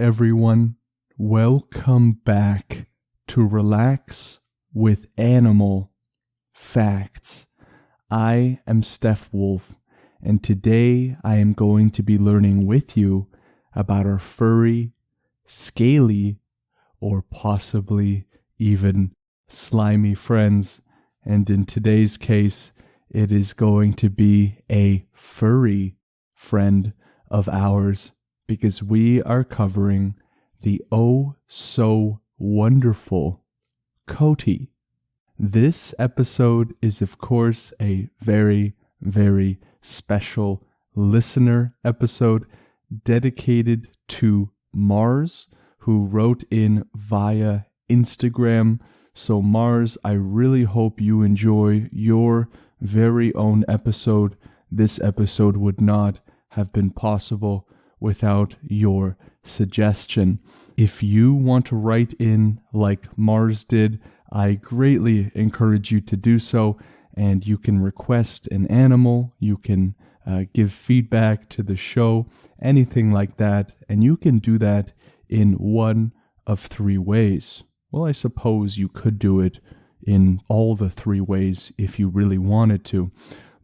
everyone. Welcome back to Relax with Animal Facts. I am Steph Wolf, and today I am going to be learning with you about our furry, scaly, or possibly even slimy friends. And in today's case, it is going to be a furry friend of ours, because we are covering the oh so wonderful Coati. This episode is, of course, a very, very special listener episode dedicated to Mars, who wrote in via Instagram. So Mars, I really hope you enjoy your very own episode. This episode would not have been possible without your suggestion. If you want to write in like Mars did, I greatly encourage you to do so, and you can request an animal, you can give feedback to the show, anything like that, and you can do that in one of three ways. Well, I suppose you could do it in all the three ways if you really wanted to,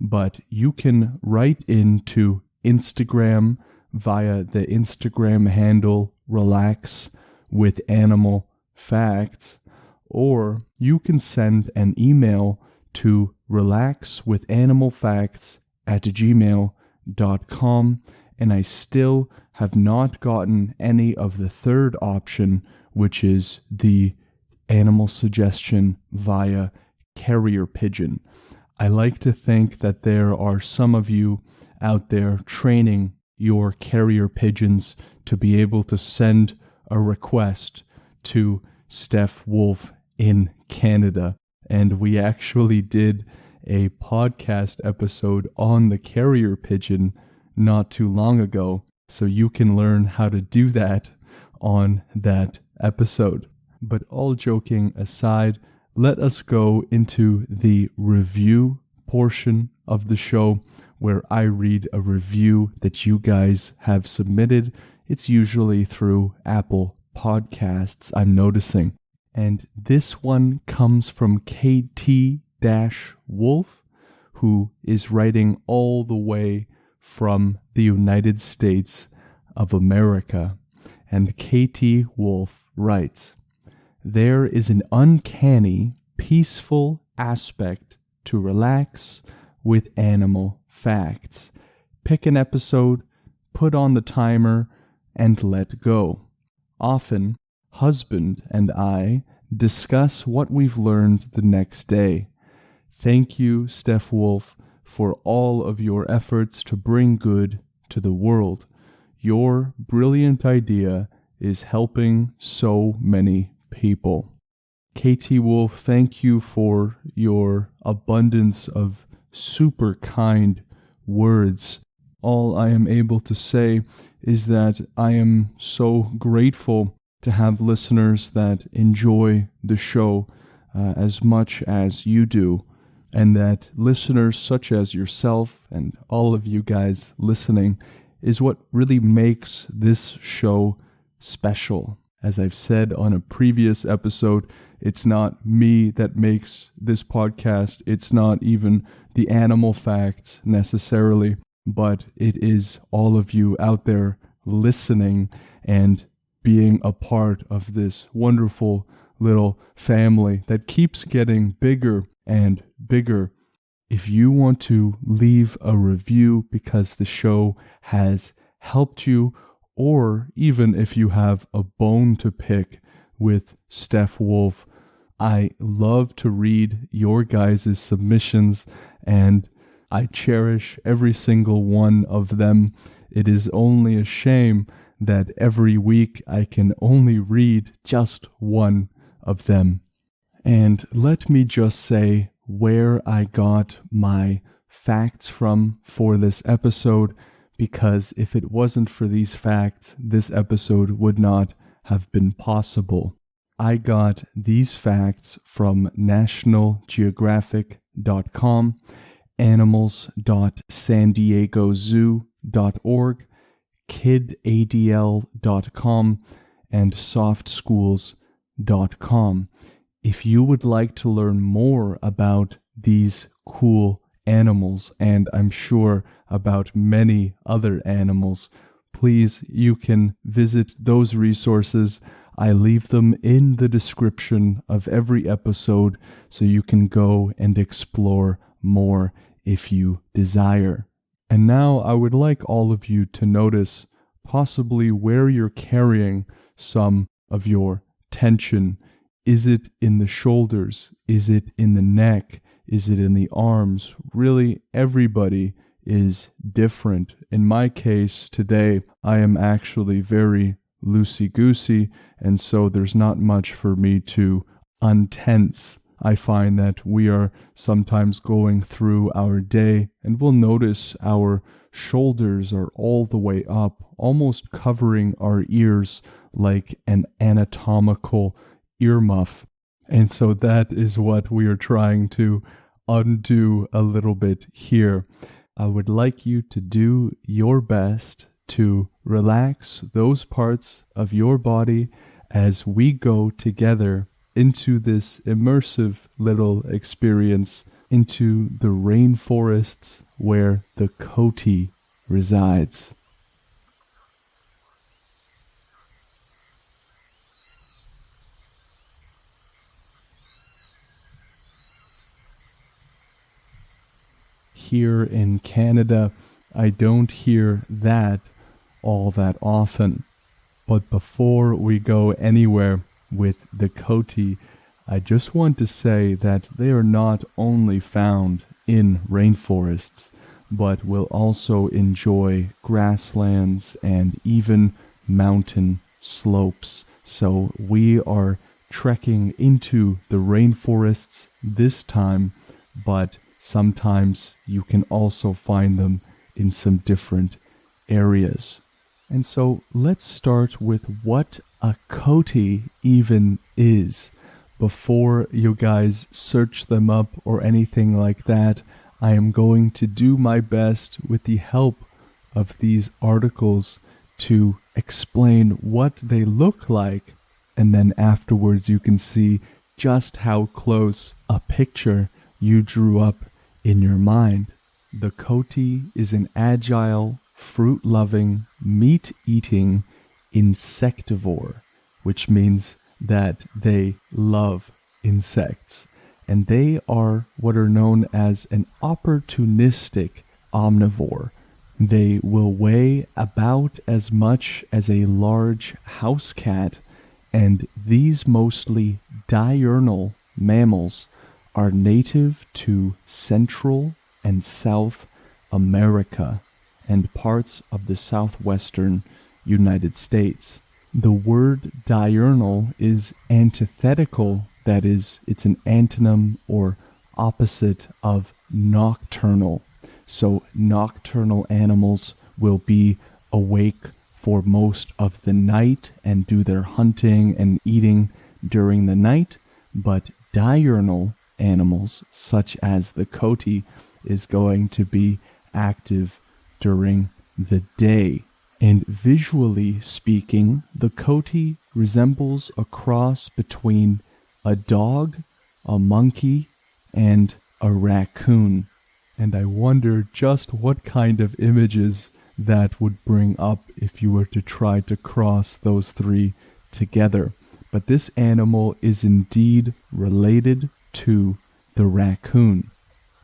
but you can write into Instagram via the Instagram handle Relax with Animal Facts, or you can send an email to relaxwithanimalfacts@gmail.com, and I still have not gotten any of the third option, which is the animal suggestion via carrier pigeon. I like to think that there are some of you out there training your carrier pigeons to be able to send a request to Steph Wolf in Canada. And we actually did a podcast episode on the carrier pigeon not too long ago, so you can learn how to do that on that episode. But all joking aside, let us go into the review portion of the show, where I read a review that you guys have submitted. It's usually through Apple Podcasts, I'm noticing. And this one comes from KT-Wolf, who is writing all the way from the United States of America. And KT Wolf writes, "There is an uncanny, peaceful aspect to Relax with Animal Facts. Pick an episode, put on the timer, and let go. Often, husband and I discuss what we've learned the next day. Thank you, Steph Wolf, for all of your efforts to bring good to the world. Your brilliant idea is helping so many people." KT Wolf, thank you for your abundance of super kind words. All I am able to say is that I am so grateful to have listeners that enjoy the show as much as you do, and that listeners such as yourself and all of you guys listening is what really makes this show special. As I've said on a previous episode, it's not me that makes this podcast. It's not even the animal facts necessarily, but it is all of you out there listening and being a part of this wonderful little family that keeps getting bigger and bigger. If you want to leave a review because the show has helped you, or even if you have a bone to pick with Steph Wolf, I love to read your guys' submissions, and I cherish every single one of them. It is only a shame that every week I can only read just one of them. And let me just say where I got my facts from for this episode, because if it wasn't for these facts, this episode would not have been possible. I got these facts from nationalgeographic.com, animals.sandiegozoo.org, kidadl.com and softschools.com. If you would like to learn more about these cool animals, and I'm sure about many other animals, please, you can visit those resources. I leave them in the description of every episode so you can go and explore more if you desire. And now I would like all of you to notice possibly where you're carrying some of your tension. Is it in the shoulders? Is it in the neck? Is it in the arms? Really, everybody is different. In my case today, I am actually very loosey-goosey, and so there's not much for me to untense. I find that we are sometimes going through our day and we'll notice our shoulders are all the way up, almost covering our ears like an anatomical earmuff. And so that is what we are trying to undo a little bit here. I would like you to do your best to relax those parts of your body as we go together into this immersive little experience into the rainforests where the Coati resides. Here in Canada, I don't hear that all that often. But before we go anywhere with the Coati, I just want to say that they are not only found in rainforests, but will also enjoy grasslands and even mountain slopes. So we are trekking into the rainforests this time, but sometimes you can also find them in some different areas. And so let's start with what a Coati even is. Before you guys search them up or anything like that, I am going to do my best with the help of these articles to explain what they look like, and then afterwards you can see just how close a picture you drew up in your mind. The Coati is an agile, fruit-loving, meat-eating insectivore, which means that they love insects. And they are what are known as an opportunistic omnivore. They will weigh about as much as a large house cat, and these mostly diurnal mammals are native to Central and South America and parts of the southwestern United States. The word diurnal is antithetical, that is, it's an antonym or opposite of nocturnal. So nocturnal animals will be awake for most of the night and do their hunting and eating during the night, but diurnal animals, such as the Coati, is going to be active during the day. And visually speaking, the Coati resembles a cross between a dog, a monkey, and a raccoon. And I wonder just what kind of images that would bring up if you were to try to cross those three together. But this animal is indeed related to the raccoon.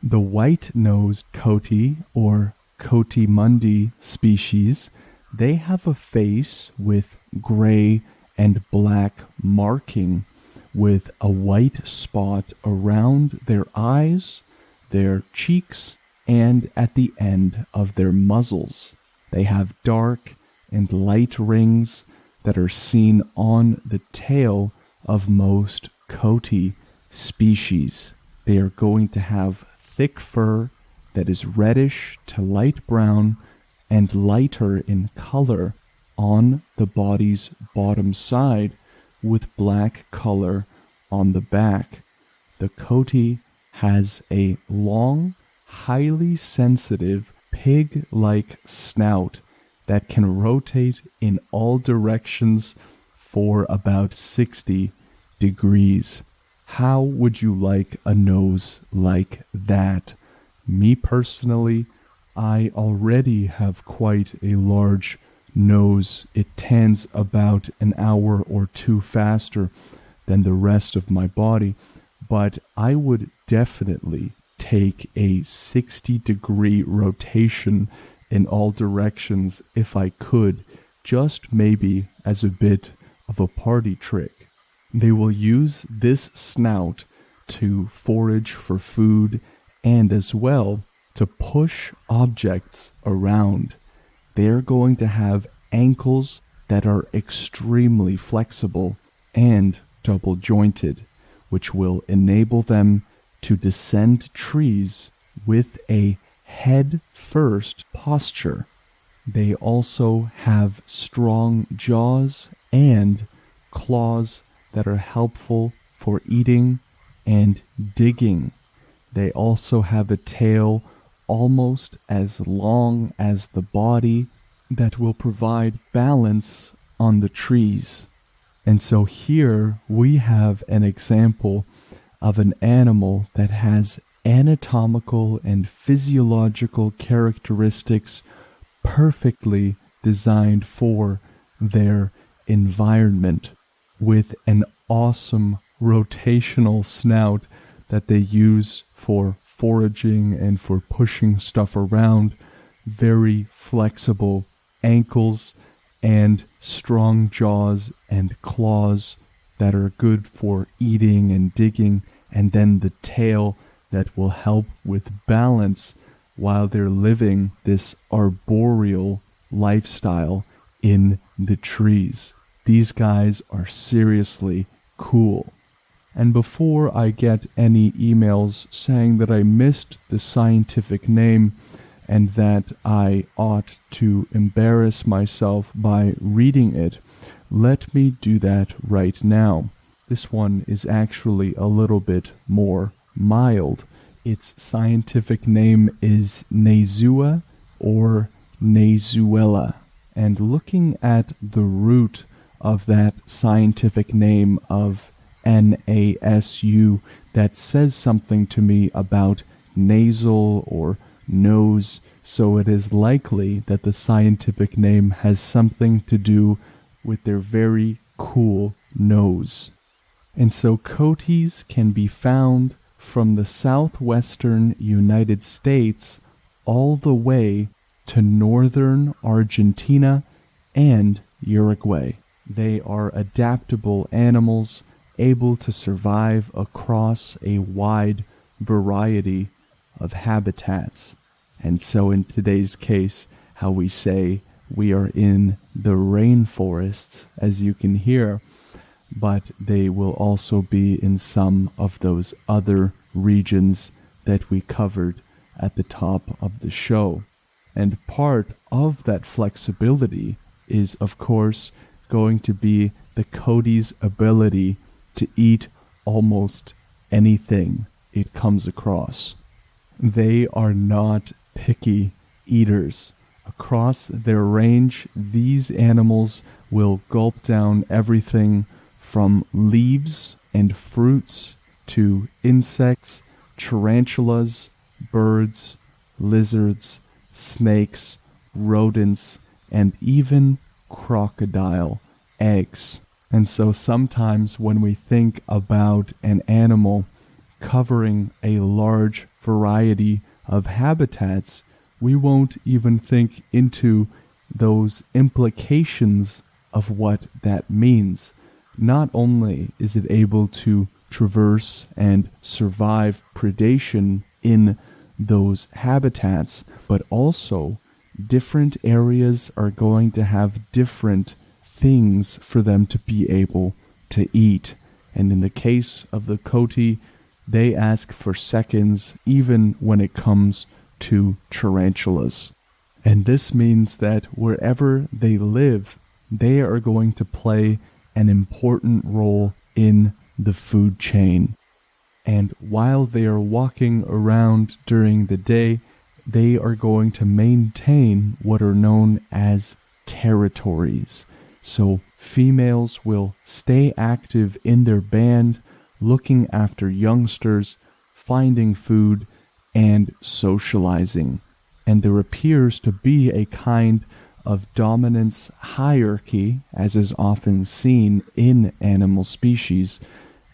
The White-Nosed Coty, or Coatimundi species, they have a face with gray and black marking, with a white spot around their eyes, their cheeks, and at the end of their muzzles. They have dark and light rings that are seen on the tail of most Coati species. They are going to have thick fur that is reddish to light brown and lighter in color on the body's bottom side, with black color on the back. The Coati has a long, highly sensitive, pig-like snout that can rotate in all directions for about 60 degrees. How would you like a nose like that? Me personally, I already have quite a large nose. It tans about an hour or two faster than the rest of my body, but I would definitely take a 60-degree rotation in all directions if I could, just maybe as a bit of a party trick. They will use this snout to forage for food and as well to push objects around. They're going to have ankles that are extremely flexible and double jointed, which will enable them to descend trees with a head first posture. They also have strong jaws and claws that are helpful for eating and digging. They also have a tail almost as long as the body that will provide balance on the trees. And so here we have an example of an animal that has anatomical and physiological characteristics perfectly designed for their environment, with an awesome rotational snout that they use for foraging and for pushing stuff around, very flexible ankles, and strong jaws and claws that are good for eating and digging, and then the tail that will help with balance while they're living this arboreal lifestyle in the trees. These guys are seriously cool. And before I get any emails saying that I missed the scientific name and that I ought to embarrass myself by reading it, let me do that right now. This one is actually a little bit more mild. Its scientific name is Nasua or Nasuela. And looking at the root of that scientific name of Nasu, that says something to me about nasal or nose, so it is likely that the scientific name has something to do with their very cool nose. And so coatis can be found from the southwestern United States all the way to northern Argentina and Uruguay. They are adaptable animals able to survive across a wide variety of habitats. And so in today's case, how we say we are in the rainforests, as you can hear, but they will also be in some of those other regions that we covered at the top of the show. And part of that flexibility is, of course, going to be the Coati's ability to eat almost anything it comes across. They are not picky eaters. Across their range, these animals will gulp down everything from leaves and fruits to insects, tarantulas, birds, lizards, snakes, rodents, and even crocodile eggs. And so sometimes when we think about an animal covering a large variety of habitats, we won't even think into those implications of what that means. Not only is it able to traverse and survive predation in those habitats, but also different areas are going to have different things for them to be able to eat. And in the case of the Coati, they ask for seconds even when it comes to tarantulas. And this means that wherever they live, they are going to play an important role in the food chain. And while they are walking around during the day, they are going to maintain what are known as territories. So females will stay active in their band, looking after youngsters, finding food, and socializing. And there appears to be a kind of dominance hierarchy, as is often seen in animal species,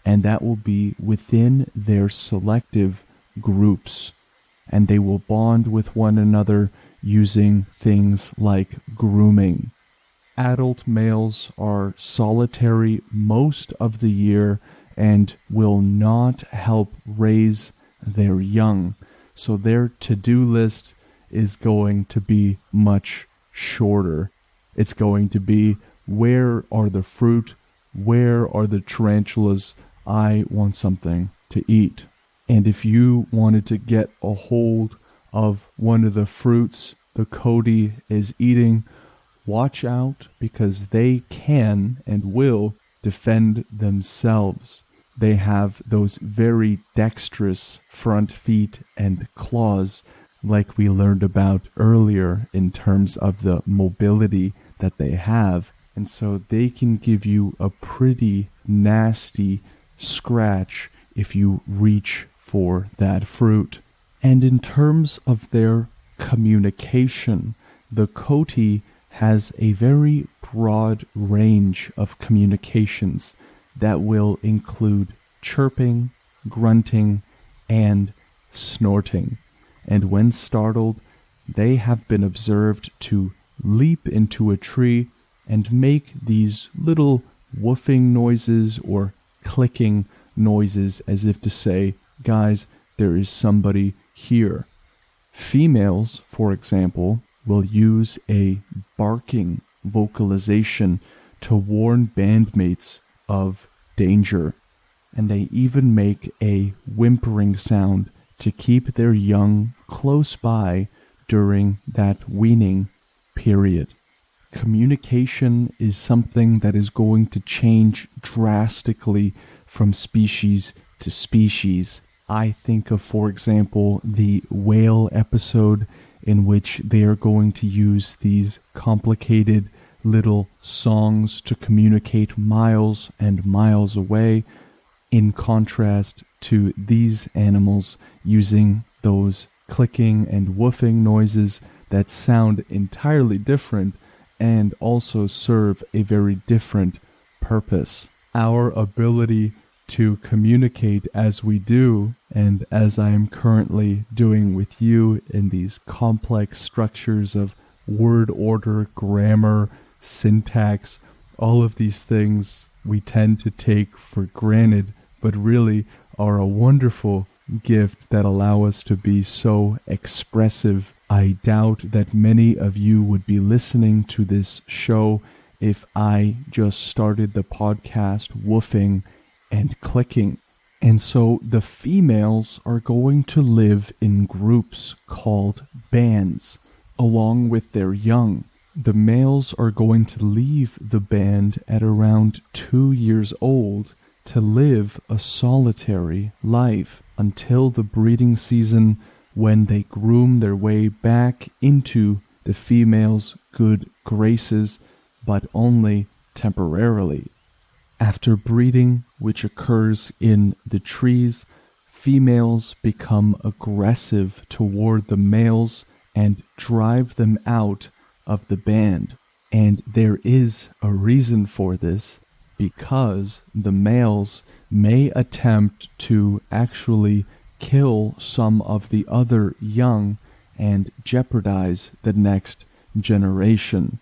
and that will be within their selective groups. And they will bond with one another using things like grooming. Adult males are solitary most of the year and will not help raise their young. So their to-do list is going to be much shorter. It's going to be, where are the fruit? Where are the tarantulas? I want something to eat. And if you wanted to get a hold of one of the fruits the Coati is eating, watch out, because they can and will defend themselves. They have those very dexterous front feet and claws, like we learned about earlier in terms of the mobility that they have. And so they can give you a pretty nasty scratch if you reach for that fruit. And in terms of their communication, the Coati has a very broad range of communications that will include chirping, grunting, and snorting. And when startled, they have been observed to leap into a tree and make these little woofing noises or clicking noises, as if to say, guys, there is somebody here. Females, for example, will use a barking vocalization to warn bandmates of danger. And they even make a whimpering sound to keep their young close by during that weaning period. Communication is something that is going to change drastically from species to species. I think of, for example, the whale episode in which they are going to use these complicated little songs to communicate miles and miles away, in contrast to these animals using those clicking and woofing noises that sound entirely different and also serve a very different purpose. Our ability to communicate as we do, and as I am currently doing with you in these complex structures of word order, grammar, syntax, all of these things we tend to take for granted, but really are a wonderful gift that allow us to be so expressive. I doubt that many of you would be listening to this show if I just started the podcast woofing and clicking. And so the females are going to live in groups called bands, along with their young. The males are going to leave the band at around 2 years old to live a solitary life until the breeding season, when they groom their way back into the female's good graces, but only temporarily. After breeding, which occurs in the trees, females become aggressive toward the males and drive them out of the band. And there is a reason for this, because the males may attempt to actually kill some of the other young and jeopardize the next generation.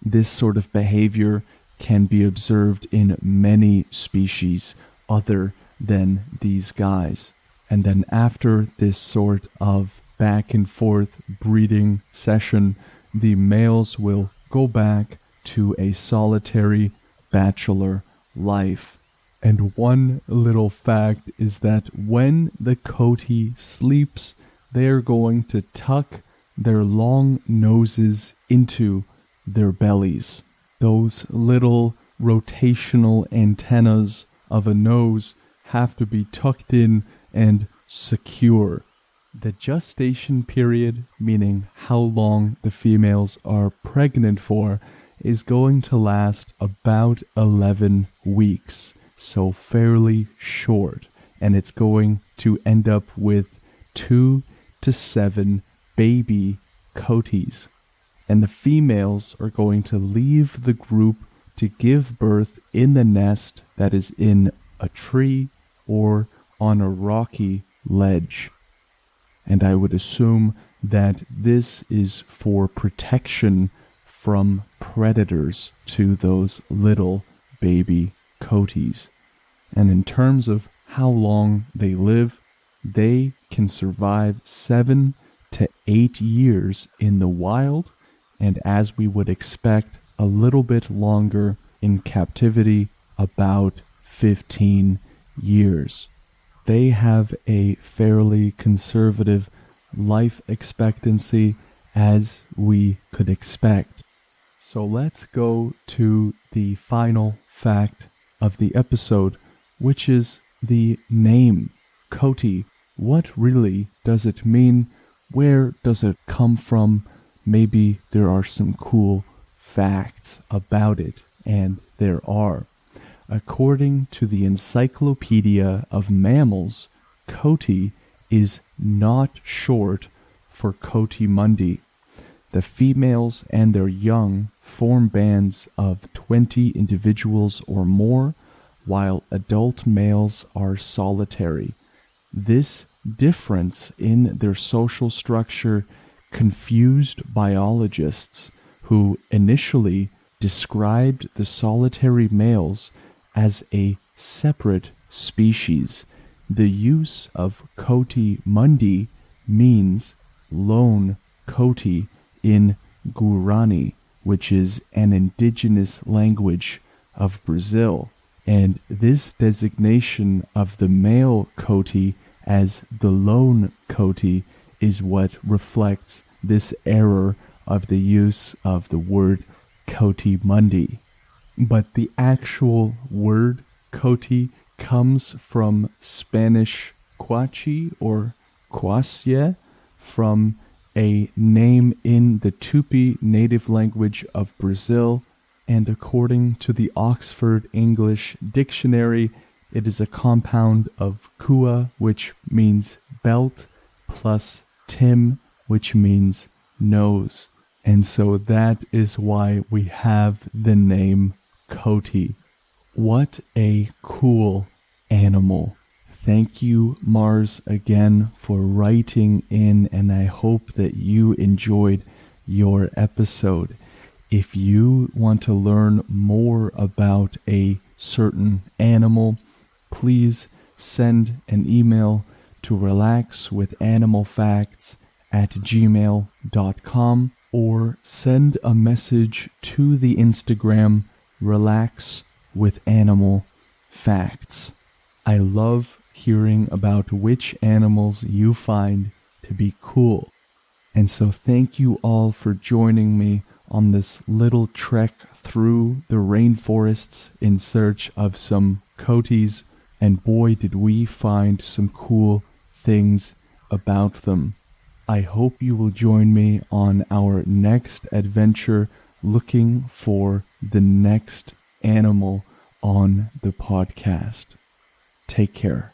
This sort of behavior can be observed in many species other than these guys. And then after this sort of back and forth breeding session, the males will go back to a solitary bachelor life. And one little fact is that when the Coati sleeps, they are going to tuck their long noses into their bellies. Those little rotational antennas of a nose have to be tucked in and secure. The gestation period, meaning how long the females are pregnant for, is going to last about 11 weeks, so fairly short, and it's going to end up with 2 to 7 baby coatis. And the females are going to leave the group to give birth in the nest that is in a tree or on a rocky ledge. And I would assume that this is for protection from predators to those little baby coatis. And in terms of how long they live, they can survive 7 to 8 years in the wild, and as we would expect, a little bit longer in captivity, about 15 years. They have a fairly conservative life expectancy, as we could expect. So let's go to the final fact of the episode, which is the name, Coati. What really does it mean? Where does it come from? Maybe there are some cool facts about it, and there are. According to the Encyclopedia of Mammals, Coati is not short for Coati mundi. The females and their young form bands of 20 individuals or more, while adult males are solitary. This difference in their social structure confused biologists who initially described the solitary males as a separate species. The use of Coati mundi means lone Coati in Guarani, which is an indigenous language of Brazil. And this designation of the male Coati as the lone Coati is what reflects this error of the use of the word Coati mundi. But the actual word Coati comes from Spanish Coati or Coacia, from a name in the Tupi native language of Brazil, and according to the Oxford English Dictionary, it is a compound of cua, which means belt, plus tim, which means nose. And so that is why we have the name Coati. What a cool animal. Thank you, Mars, again for writing in, and I hope that you enjoyed your episode. If you want to learn more about a certain animal, please send an email to relaxwithanimalfacts@gmail.com or send a message to the Instagram Relax with Animal Facts. I love hearing about which animals you find to be cool. And so thank you all for joining me on this little trek through the rainforests in search of some coatis, and boy did we find some cool things about them. I hope you will join me on our next adventure looking for the next animal on the podcast. Take care.